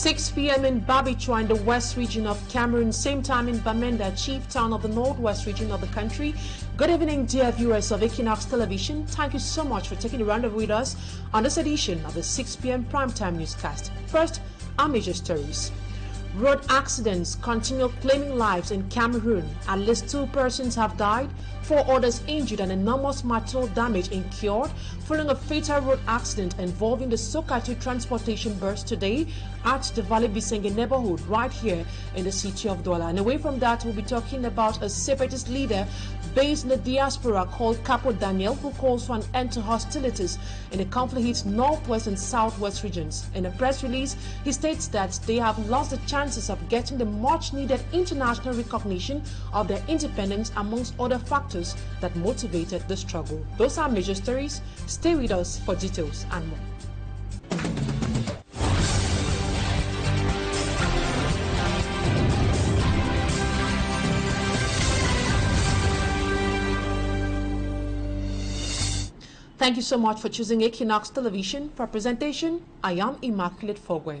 6 p.m. in Babichwa in the west region of Cameroon, same time in Bamenda, chief town of the northwest region of the country. Good evening, dear viewers of Equinoxe Television. Thank you so much for taking a round with us on this edition of the 6 p.m. primetime newscast. First, our major stories. Road accidents continue claiming lives in Cameroon. At least 2 persons have died, 4 others injured, and enormous material damage incurred following a fatal road accident involving the Sokatu transportation bus today at the Valley Bisenge neighborhood right here in the city of Douala. And away from that, we'll be talking about a separatist leader based in the diaspora called Capo Daniel, who calls for an end to hostilities in the conflict northwest and southwest regions. In a press release, he states that they have lost the chances of getting the much needed international recognition of their independence, amongst other factors that motivated the struggle. Those are major stories. Stay with us for details and more. Thank you so much for choosing Equinoxe Television. For presentation, I am Immaculate Fogwe.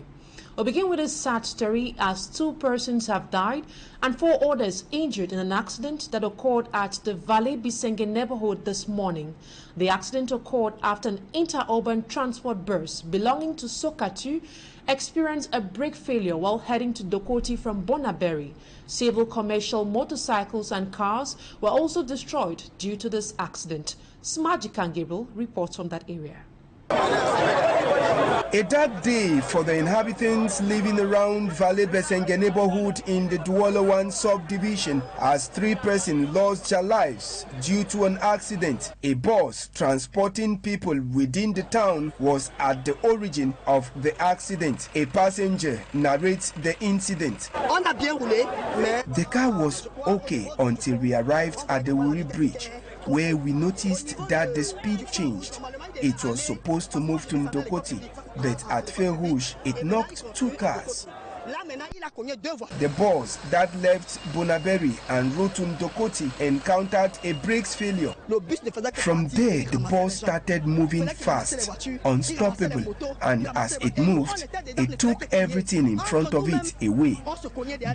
We'll begin with a sad story, as 2 persons have died and 4 others injured in an accident that occurred at the Valley Bisenge neighborhood this morning. The accident occurred after an interurban transport bus belonging to Sokatu experienced a brake failure while heading to Dokoti from Bonaberi. Several commercial motorcycles and cars were also destroyed due to this accident. Smajikan Gabriel reports from that area. A dark day for the inhabitants living around Valley Bisenge neighborhood in the Douala 1 subdivision, as 3 persons lost their lives due to an accident. A bus transporting people within the town was at the origin of the accident. A passenger narrates the incident. The car was okay until we arrived at the Wuri Bridge, where we noticed that the speed changed. It was supposed to move to Ndokoti, but at Ferrouge, it knocked 2 cars. The bus that left Bonaberi and route to Ndokoti encountered a brakes failure. From there, the bus started moving fast, unstoppable, and as it moved, it took everything in front of it away.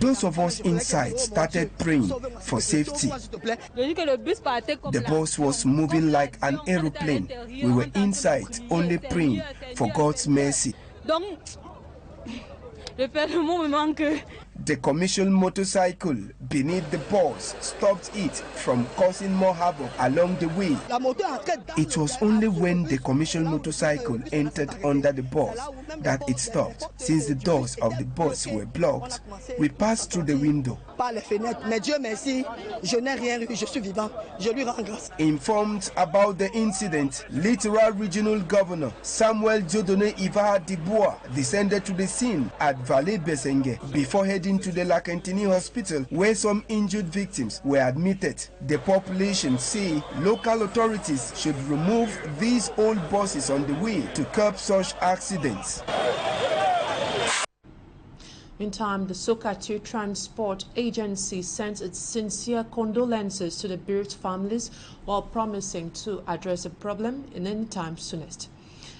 Those of us inside started praying for safety. The bus was moving like an aeroplane. We were inside only praying for God's mercy. The commercial motorcycle beneath the bus stopped it from causing more havoc along the way. It was only when the commercial motorcycle entered under the bus that it stopped. Since the doors of the bus were blocked, we passed through the window. Informed about the incident, Littoral Regional Governor Samuel Dieudonné Ivar Dibois descended to the scene at Valley Bisenge before heading to the Lakentini Hospital, where some injured victims were admitted. The population say local authorities should remove these old buses on the way to curb such accidents. Meantime, the Sokatu Transport Agency sends its sincere condolences to the bereaved families while promising to address the problem in any time soonest.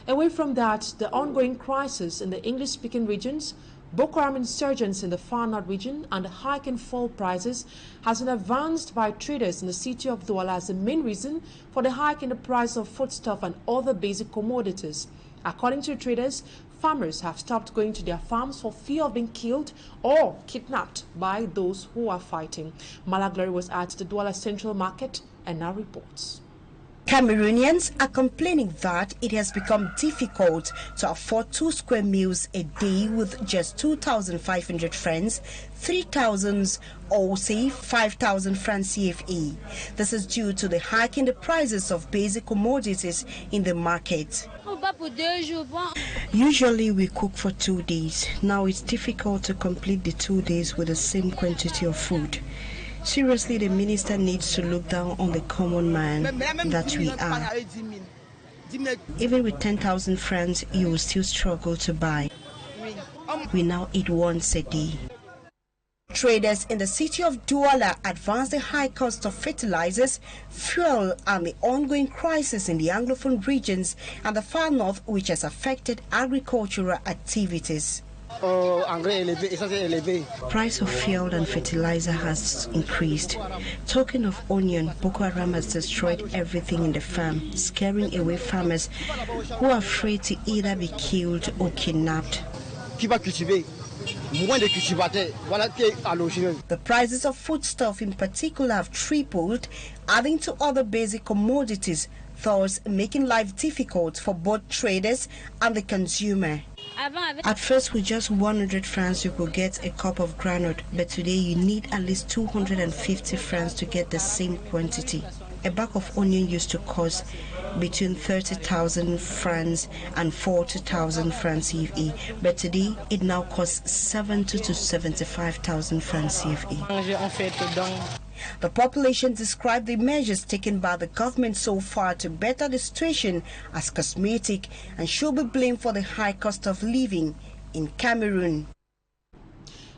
Away from that, the ongoing crisis in the English-speaking regions, Boko Haram insurgents in the far north region, and the hike in fuel prices has been advanced by traders in the city of Douala as the main reason for the hike in the price of foodstuff and other basic commodities. According to traders, farmers have stopped going to their farms for fear of being killed or kidnapped by those who are fighting. Malaglory was at the Douala Central Market and now reports. Cameroonians are complaining that it has become difficult to afford 2 square meals a day with just 2,500 francs, 3,000 or say 5,000 francs CFA. This is due to the hike in the prices of basic commodities in the market. Usually we cook for 2 days. Now it's difficult to complete the 2 days with the same quantity of food. Seriously, the minister needs to look down on the common man that we are. Even with 10,000 francs, you will still struggle to buy. We now eat once a day. Traders in the city of Douala advance the high cost of fertilizers, fuel, and the ongoing crisis in the Anglophone regions and the far north, which has affected agricultural activities. Price of fuel and fertilizer has increased. Talking of onion, Boko Haram has destroyed everything in the farm, scaring away farmers who are afraid to either be killed or kidnapped. The prices of foodstuff in particular have tripled, adding to other basic commodities, thus making life difficult for both traders and the consumer. At first, with just 100 francs, you could get a cup of granite, but today you need at least 250 francs to get the same quantity. A bag of onion used to cost between 30,000 francs and 40,000 francs CFA, but today it now costs 70 to 75,000 francs CFA. The population described the measures taken by the government so far to better the situation as cosmetic and should be blamed for the high cost of living in Cameroon.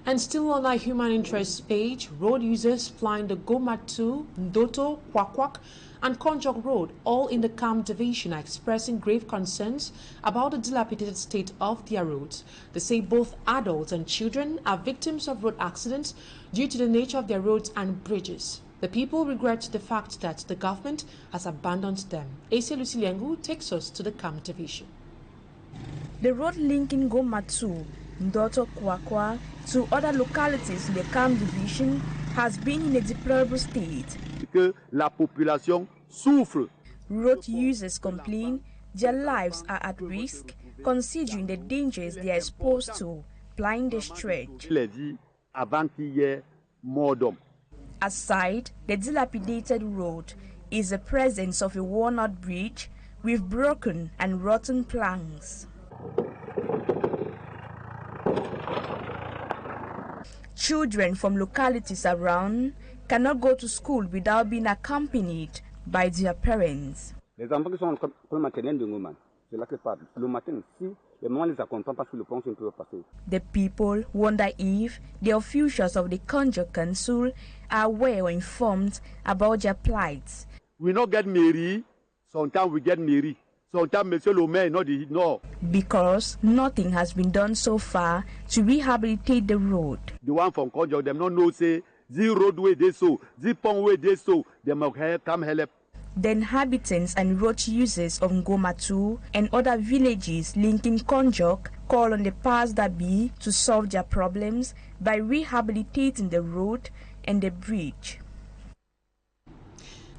And still on our human interest page, road users plying the Gomatu, Ndoto, Kwakwak, and Konjok Road, all in the Kam division, are expressing grave concerns about the dilapidated state of their roads. They say both adults and children are victims of road accidents due to the nature of their roads and bridges. The people regret the fact that the government has abandoned them. Asa Lucilengu takes us to the Kam division. The road linking Gomatu, Ndoto, Kwakwa to other localities in the Kam division has been in a deplorable state. Que la population souffre. Road users complain their lives are at risk considering the dangers they are exposed to plying the stretch. Aside the dilapidated road is the presence of a worn-out bridge with broken and rotten planks. Children from localities around cannot go to school without being accompanied by their parents. The people wonder if the officials of the Konjo Council are aware or informed about their plights. We not get mairie, sometimes we get mairie. Sometimes Monsieur le Maire no. Because nothing has been done so far to rehabilitate the road. The one from Konjo, them not know say the roadway they so, the pond way they so, they must come help. The inhabitants and road users of Ngomatu and other villages linking Konjok call on the powers that be to solve their problems by rehabilitating the road and the bridge.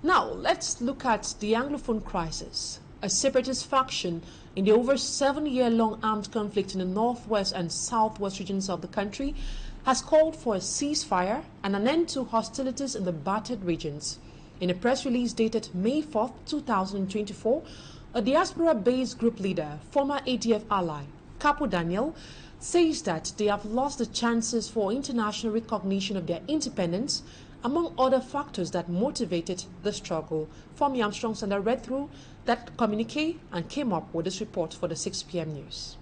Now, let's look at the Anglophone crisis. A separatist faction in the over 7-year-long armed conflict in the northwest and southwest regions of the country has called for a ceasefire and an end to hostilities in the battered regions. In a press release dated May 4, 2024, a diaspora-based group leader, former ADF ally, Capo Daniel, says that they have lost the chances for international recognition of their independence, among other factors that motivated the struggle. From Armstrong and I read through that communique and came up with this report for the 6 p.m. news.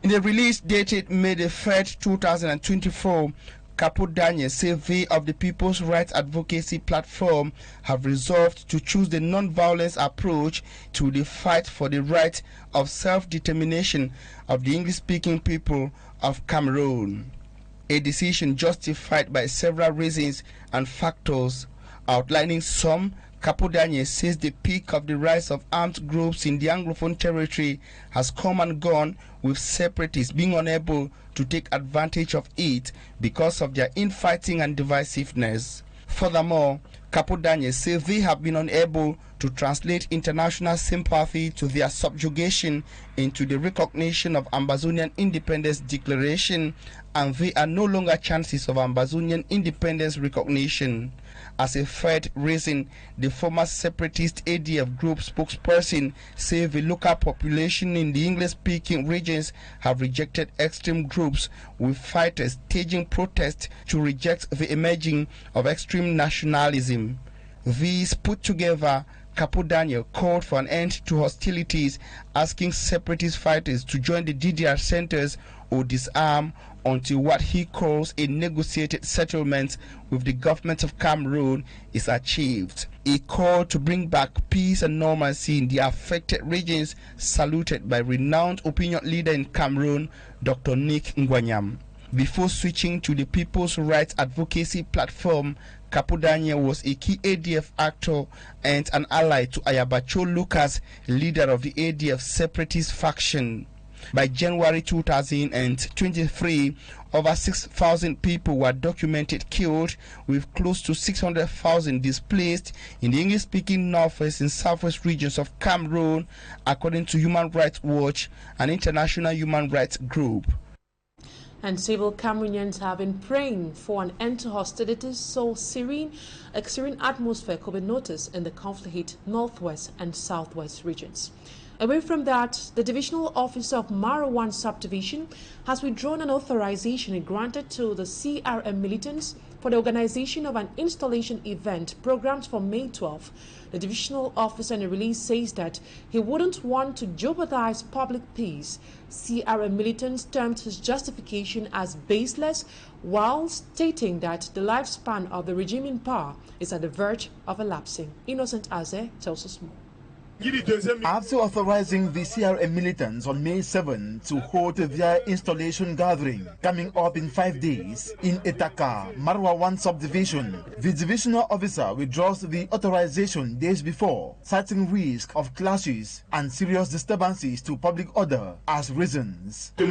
In the release dated May 3rd, 2024, Capo Daniel said they of the People's Rights Advocacy Platform have resolved to choose the non-violence approach to the fight for the right of self-determination of the English-speaking people of Cameroon. A decision justified by several reasons and factors. Outlining some, Capo Daniel says the peak of the rise of armed groups in the Anglophone territory has come and gone, with separatists being unable to take advantage of it because of their infighting and divisiveness. Furthermore, Capo Daniel says they have been unable to translate international sympathy to their subjugation into the recognition of Ambazonian independence declaration, and there are no longer chances of Ambazonian independence recognition. As a third reason, the former separatist ADF group spokesperson said the local population in the English-speaking regions have rejected extreme groups, with fighters staging protests to reject the emerging of extreme nationalism. These put together, Capo Daniel called for an end to hostilities, asking separatist fighters to join the DDR centers or disarm until what he calls a negotiated settlement with the government of Cameroon is achieved. A call to bring back peace and normalcy in the affected regions, saluted by renowned opinion leader in Cameroon, Dr. Nick Ngwanyam. Before switching to the People's Rights Advocacy platform, Kapudanya was a key ADF actor and an ally to Ayabacho Lucas, leader of the ADF separatist faction. By January 2023, over 6,000 people were documented killed, with close to 600,000 displaced in the English-speaking northwest and southwest regions of Cameroon, according to Human Rights Watch, an international human rights group. And several Cameroonians have been praying for an end to hostilities so a serene atmosphere could be noticed in the conflict northwest and southwest regions. Away from that, the Divisional Officer of Mara 1 Subdivision has withdrawn an authorization granted to the CRM militants for the organization of an installation event programmed for May 12. The Divisional Officer in a release says that he wouldn't want to jeopardize public peace. CRM militants termed his justification as baseless, while stating that the lifespan of the regime in power is at the verge of elapsing. Innocent Aze tells us more. After authorizing the CRM militants on May 7 to hold their installation gathering coming up in 5 days in Etaka, Marwa 1 subdivision, the divisional officer withdraws the authorization days before, citing risk of clashes and serious disturbances to public order as reasons. We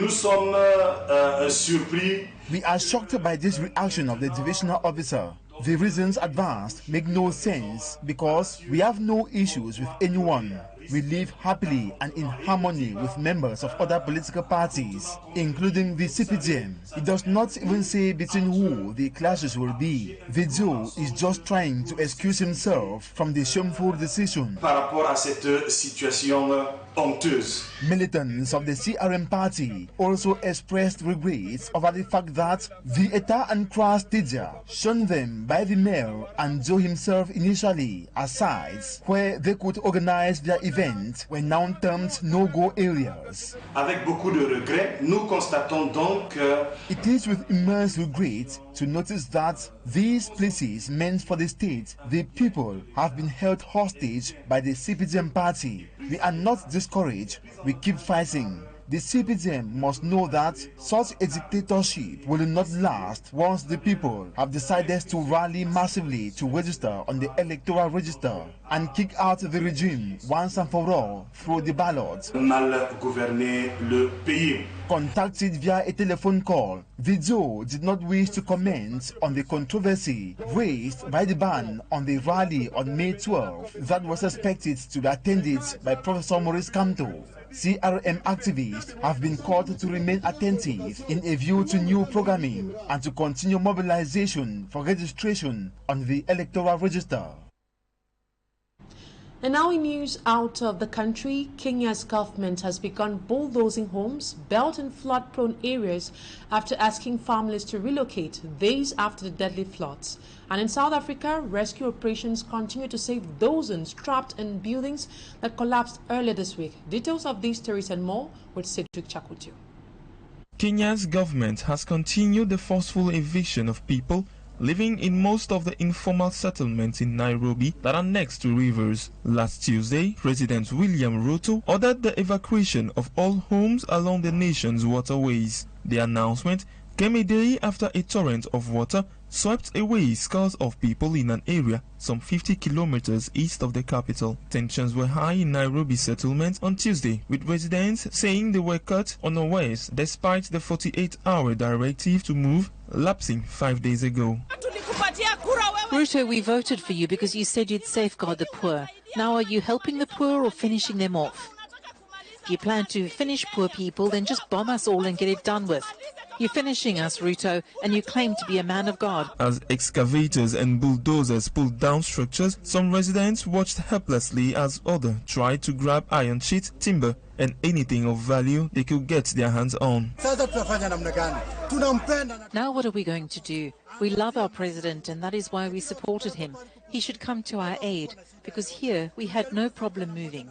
are shocked by this reaction of the divisional officer. The reasons advanced make no sense because we have no issues with anyone. We live happily and in harmony with members of other political parties, including the CPDM. It does not even say between who the clashes will be. The Joe is just trying to excuse himself from the shameful decision. Militants of the CRM party also expressed regrets over the fact that the Eta and Kra stadia shown them by the mayor and Joe himself initially as sites where they could organize their event were now termed no-go areas. Avec beaucoup de regrets, nous constatons donc que it is with immense regret to notice that these places meant for the state, the people, have been held hostage by the CPDM party. We are not discouraged, we keep fighting. The CPDM must know that such a dictatorship will not last once the people have decided to rally massively to register on the electoral register and kick out the regime once and for all through the ballot. Mal gouverner le pays. Contacted via a telephone call, the Joe did not wish to comment on the controversy raised by the ban on the rally on May 12 that was expected to be attended by Professor Maurice Kamto. CRM activists have been called to remain attentive in a view to new programming and to continue mobilization for registration on the electoral register. And now in news out of the country, Kenya's government has begun bulldozing homes built in flood-prone areas after asking families to relocate days after the deadly floods. And in South Africa, rescue operations continue to save dozens trapped in buildings that collapsed earlier this week. Details of these stories and more with Cedric Chakutio. Kenya's government has continued the forceful eviction of people living in most of the informal settlements in Nairobi that are next to rivers. Last Tuesday, President William Ruto ordered the evacuation of all homes along the nation's waterways. The announcement came a day after a torrent of water swept away scores of people in an area some 50 kilometers east of the capital. Tensions were high in Nairobi settlements on Tuesday, with residents saying they were caught unawares despite the 48-hour directive to move lapsing 5 days ago. Ruto, we voted for you because you said you'd safeguard the poor. Now are you helping the poor or finishing them off? If you plan to finish poor people, then just bomb us all and get it done with. You're finishing us, Ruto, and you claim to be a man of God. As excavators and bulldozers pulled down structures, some residents watched helplessly as others tried to grab iron sheets, timber, and anything of value they could get their hands on. Now what are we going to do? We love our president, and that is why we supported him. He should come to our aid, because here we had no problem moving.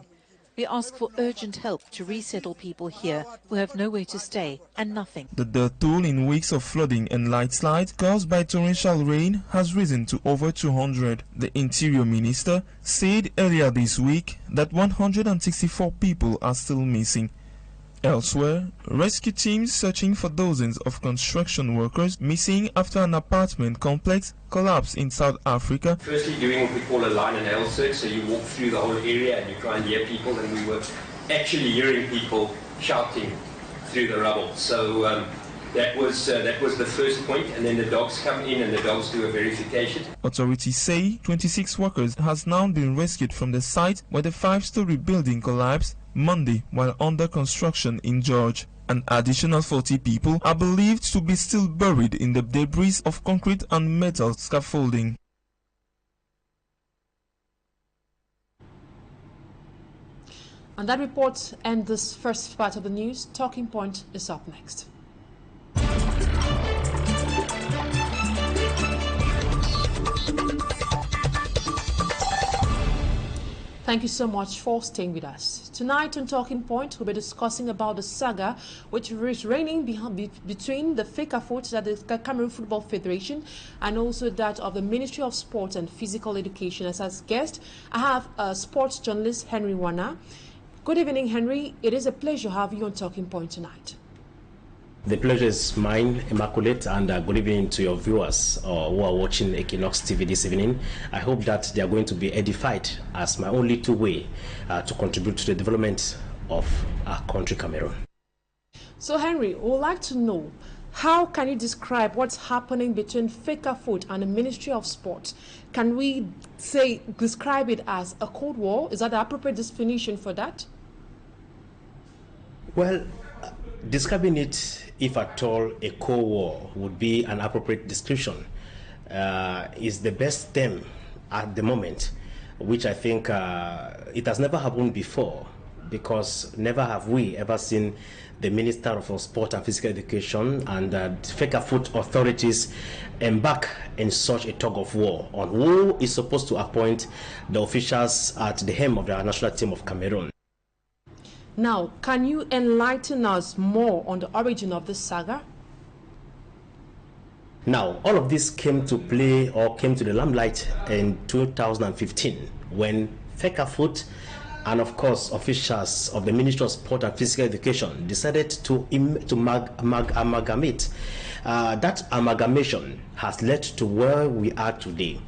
We ask for urgent help to resettle people here who have nowhere to stay and nothing. The death toll in weeks of flooding and landslides caused by torrential rain has risen to over 200. The Interior Minister said earlier this week that 164 people are still missing. Elsewhere, rescue teams searching for dozens of construction workers missing after an apartment complex collapsed in South Africa. Firstly, doing what we call a line and hail search, so you walk through the whole area and you try and hear people, and we were actually hearing people shouting through the rubble. So that was the first point, and then the dogs come in and the dogs do a verification. Authorities say 26 workers has now been rescued from the site where the 5-story building collapsed Monday while under construction in George. An additional 40 people are believed to be still buried in the debris of concrete and metal scaffolding. And that report ends this first part of the news. Talking Point is up next. Thank you so much for staying with us. Tonight on Talking Point, we'll be discussing about the saga which is reigning between the FECAFOOT, that is the Cameroon Football Federation, and also that of the Ministry of Sport and Physical Education. As guest, I have sports journalist Henry Wana. Good evening, Henry. It is a pleasure to have you on Talking Point tonight. The pleasure is mine, Immaculate, and good evening to your viewers who are watching Equinoxe TV this evening. I hope that they are going to be edified as my only two-way to contribute to the development of our country, Cameroon. So, Henry, we would like to know, how can you describe what's happening between FECAFOOT and the Ministry of Sport? Can we describe it as a Cold War? Is that the appropriate definition for that? Well, describing it, if at all, a Cold War would be an appropriate description. Is the best term at the moment, which I think it has never happened before, because never have we ever seen the Minister of Sport and Physical Education and FECAFOOT authorities embark in such a tug of war on who is supposed to appoint the officials at the helm of the national team of Cameroon. Now, can you enlighten us more on the origin of this saga? Now, all of this came to play or came to the limelight in 2015 when FECAFOOT and, of course, officials of the Ministry of Sport and Physical Education decided to amalgamate. That amalgamation has led to where we are today.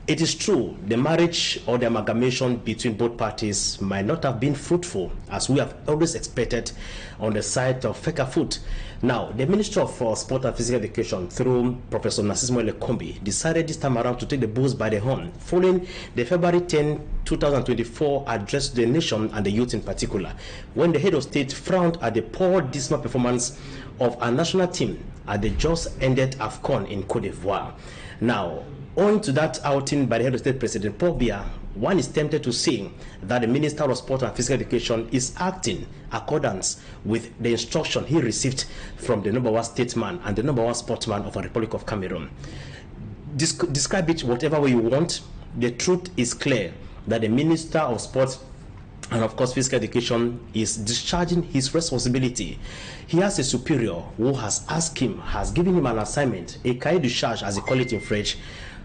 It is true, the marriage or the amalgamation between both parties might not have been fruitful, as we have always expected on the side of FECAFOOT. Now, the Ministry of Sport and Physical Education, through Professor Nasismo Elekombi, decided this time around to take the bulls by the horn, following the February 10, 2024 address to the nation and the youth in particular, when the head of state frowned at the poor, dismal performance of our national team at the just ended AFCON in Cote d'Ivoire. Now, owing to that outing by the head of state, President Paul Biya, one is tempted to say that the Minister of Sport and Physical Education is acting accordance with the instruction he received from the #1 statesman and the #1 sportsman of the Republic of Cameroon. Describe it whatever way you want. The truth is clear that the Minister of Sport and, of course, Physical Education is discharging his responsibility. He has a superior who has asked him, has given him an assignment, a cahier de charge, as they call it in French,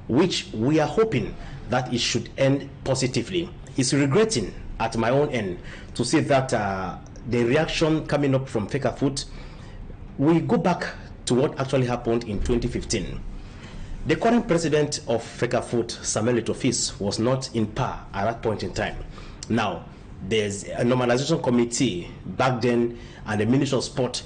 which we are hoping that it should end positively. It's regretting at my own end to see that the reaction coming up from FECAFOOT, we go back to what actually happened in 2015. The current president of FECAFOOT, Samuel Etofis, was not in power at that point in time. Now, there's a normalization committee back then, and the Ministry of Sport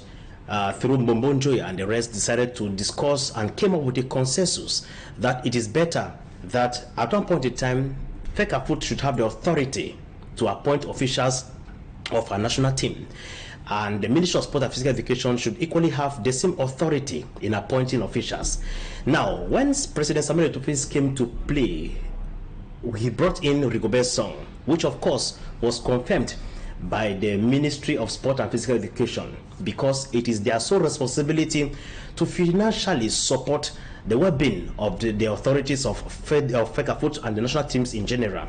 through Mbonjoya and the rest decided to discuss and came up with a consensus that it is better that at one point in time FECAFOOT should have the authority to appoint officials of our national team, and the Ministry of Sport and Physical Education should equally have the same authority in appointing officials. Now, when President Samuel Etofis came to play, he brought in Rigobert Song, which of course was confirmed by the Ministry of Sport and Physical Education, because it is their sole responsibility to financially support the well-being of the authorities of FECAFOOT and the national teams in general.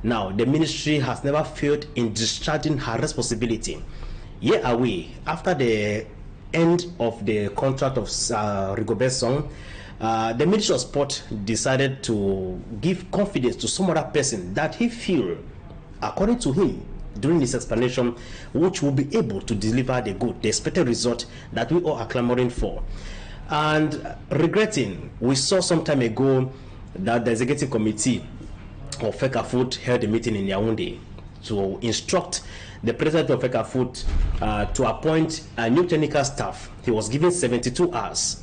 Now, the ministry has never failed in discharging her responsibility. Year away, after the end of the contract of Rigobert Song, the Ministry of Sport decided to give confidence to some other person that he feel, according to him, during his explanation, which will be able to deliver the expected result that we all are clamoring for. And regretting, we saw some time ago that the executive committee of FECAFOOT held a meeting in Yaoundé to instruct the president of FECAFOOT to appoint a new technical staff. He was given 72 hours.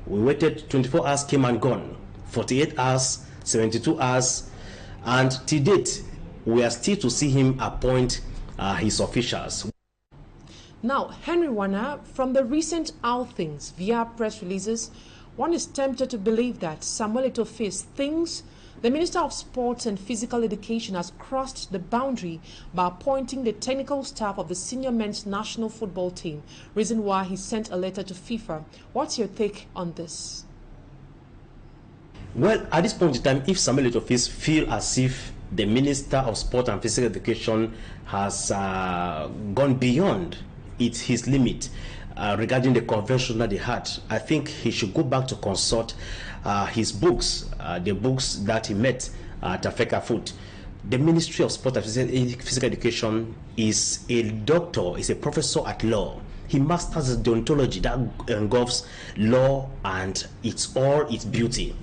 We waited, 24 hours came and gone, 48 hours, 72 hours, and to date, we are still to see him appoint his officials. Now, Henry Wana, from the recent outings via press releases, one is tempted to believe that Samuel Eto'o thinks the Minister of Sports and Physical Education has crossed the boundary by appointing the technical staff of the senior men's national football team, reason why he sent a letter to FIFA. What's your take on this? Well, at this point in time, if Samuel Eto'o feel as if the Minister of Sport and Physical Education has gone beyond his limit regarding the convention that they had, I think he should go back to consult his books, the books that he met at FECAFOOT. The Ministry of Sport and Physical Education is a doctor, is a professor at law. He masters deontology that engulfs law and its beauty.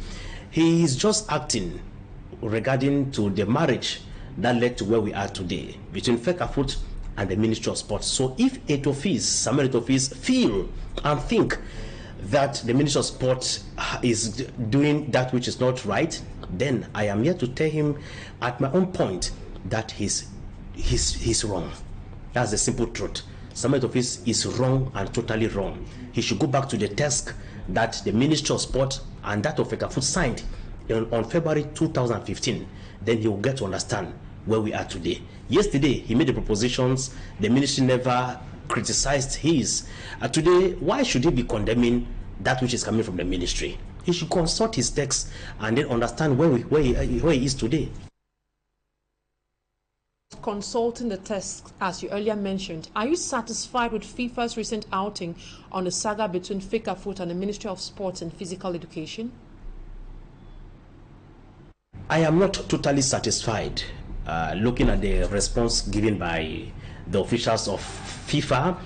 He is just acting regarding to the marriage that led to where we are today between FECAFOOT and the Ministry of Sports. So if Samuel Eto'o feel and think that the Ministry of Sports is doing that which is not right, then I am here to tell him at my own point that he's wrong. That's the simple truth. Samuel Eto'o is wrong and totally wrong. He should go back to the task that the Ministry of Sport and that of FECAFOOT signed on February 2015. Then he will get to understand where we are today. Yesterday, he made the propositions. The ministry never criticized his. Today, why should he be condemning that which is coming from the ministry? He should consult his text and then understand where he is today. Consulting the text, as you earlier mentioned, are you satisfied with FIFA's recent outing on the saga between FECAFOOT and the Ministry of Sports and Physical Education? I am not totally satisfied looking at the response given by the officials of FIFA.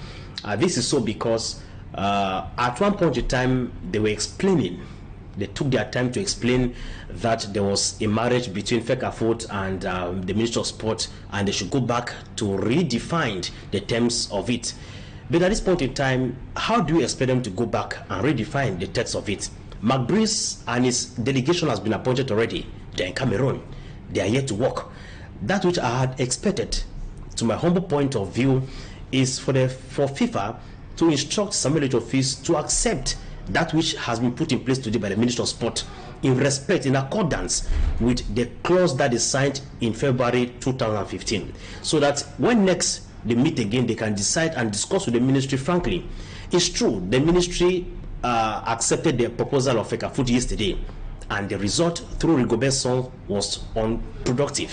This is so because at one point in time they were explaining, they took their time to explain that there was a marriage between FECAFOOT and the Ministry of Sport, and they should go back to redefine the terms of it. But at this point in time, how do you expect them to go back and redefine the text of it? McBreeze and his delegation has been appointed already. They're in Cameroon. They are yet to work. That which I had expected, to my humble point of view, is for FIFA to instruct Samuel Eto'o to accept that which has been put in place today by the Minister of Sport in respect, in accordance with the clause that is signed in February 2015, so that when next they meet again, they can decide and discuss with the ministry frankly. It's true, the ministry accepted the proposal of FECAFOOT yesterday, and the result through Rigobert Song was unproductive.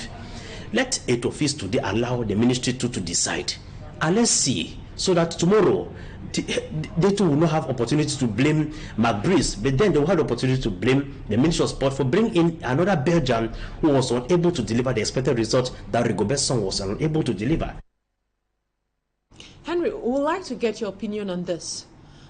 Let Eto'o today allow the ministry to decide, and let's see, so that tomorrow they too will not have opportunity to blame McBreeze, but then they will have the opportunity to blame the Ministry of Sport for bringing in another Belgian who was unable to deliver the expected result that Rigobert Song was unable to deliver. Henry, we would like to get your opinion on this.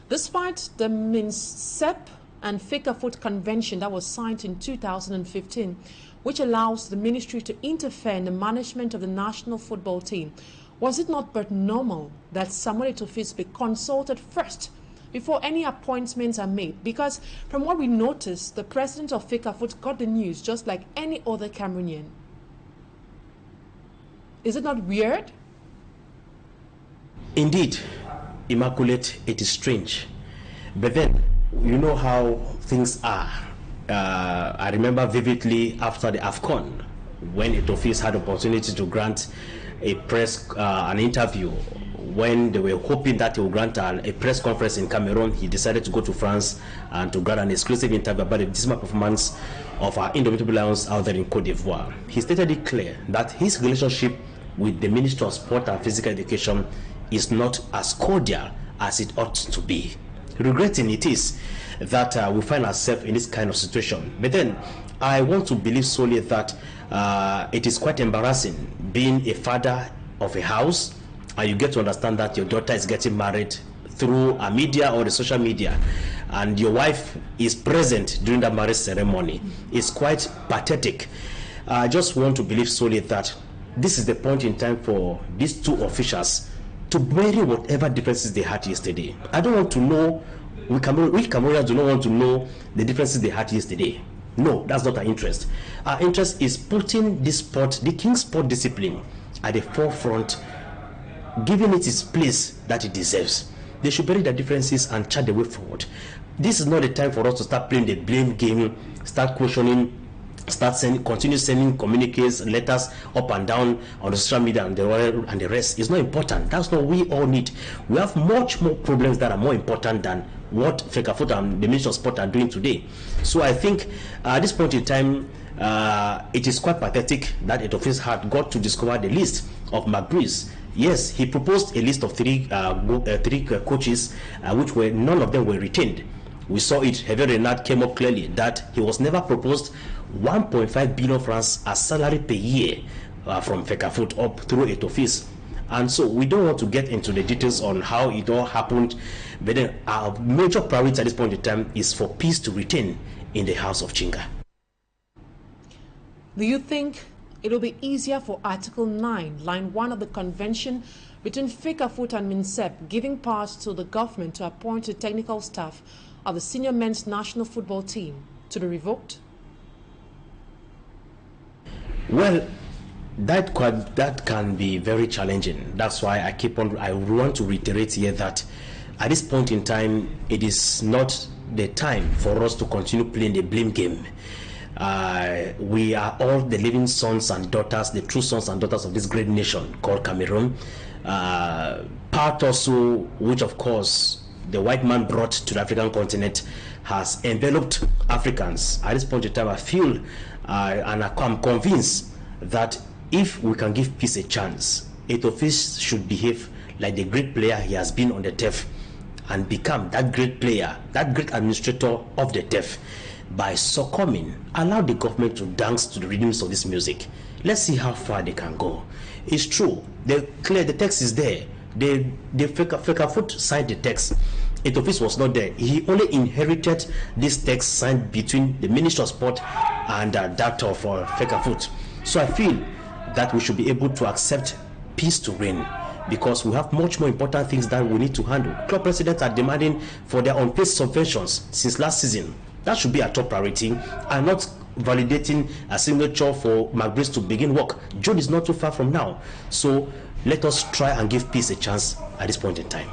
Despite the MINSEP and FECAFOOT convention that was signed in 2015, which allows the ministry to interfere in the management of the national football team, was it not but normal that Samuel Eto'o be consulted first before any appointments are made? Because from what we noticed, the president of FECAFOOT got the news just like any other Cameroonian. Is it not weird? Indeed, Immaculate, it is strange. But then, you know how things are. I remember vividly after the AFCON, when Eto'o had the opportunity to grant a press an interview when they were hoping that he would grant a press conference in Cameroon, he decided to go to France and to grant an exclusive interview about the dismal performance of our indomitable lions out there in Cote d'Ivoire. He stated it clear that his relationship with the Minister of Sport and Physical Education is not as cordial as it ought to be. Regretting it is that we find ourselves in this kind of situation. But then I want to believe solely that it is quite embarrassing being a father of a house and you get to understand that your daughter is getting married through a media or the social media, and your wife is present during the marriage ceremony. It's quite pathetic. I just want to believe solely that this is the point in time for these two officials to bury whatever differences they had yesterday. I don't want to know, we Cameroonians do not want to know the differences they had yesterday. No, that's not our interest. Our interest is putting this sport, the King's sport discipline, at the forefront, giving it its place that it deserves. They should bury their differences and chart the way forward. This is not the time for us to start playing the blame game, start questioning, continue sending communiques, letters up and down on the social media and the rest. It's not important. That's not what we all need. We have much more problems that are more important than what Fecafoot and the Ministry of Sport are doing today. So I think at this point in time, it is quite pathetic that it office had got to discover the list of McBreeze. Yes, he proposed a list of three coaches, which were none of them were retained. We saw it. Hervé Renard came up clearly that he was never proposed 1.5 billion francs as salary per year from Fecafoot up through it office. And so we don't want to get into the details on how it all happened, but then our major priority at this point in time is for peace to return in the house of Chinga. Do you think it will be easier for Article 9, Line 1 of the Convention between Fecafoot and MINSEP giving powers to the government to appoint the technical staff of the senior men's national football team to be revoked? Well, that can be very challenging. That's why I want to reiterate here that at this point in time, it is not the time for us to continue playing the blame game. We are all the living sons and daughters, the true sons and daughters of this great nation called Cameroon. Part also, which of course the white man brought to the African continent, has enveloped Africans. At this point in time, I feel and I'm convinced that if we can give peace a chance, Etofis should behave like the great player he has been on the turf and become that great player, that great administrator of the turf. By succumbing, allow the government to dance to the rhythms of this music. Let's see how far they can go. It's true, the text is there. The Fecafoot signed the text. Etofis was not there. He only inherited this text signed between the Minister of Sport and that of Fecafoot. So I feel that we should be able to accept peace to reign, because we have much more important things that we need to handle. Club presidents are demanding for their unpaid subventions since last season. That should be our top priority, and not validating a signature for McBreeze to begin work. June is not too far from now. So let us try and give peace a chance at this point in time.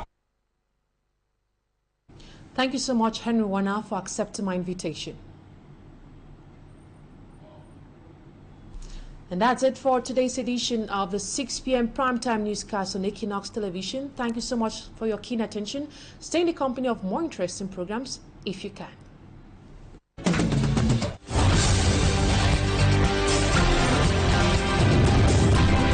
Thank you so much, Henry Wana, for accepting my invitation. And that's it for today's edition of the 6 p.m. primetime newscast on Equinoxe Television. Thank you so much for your keen attention. Stay in the company of more interesting programs if you can.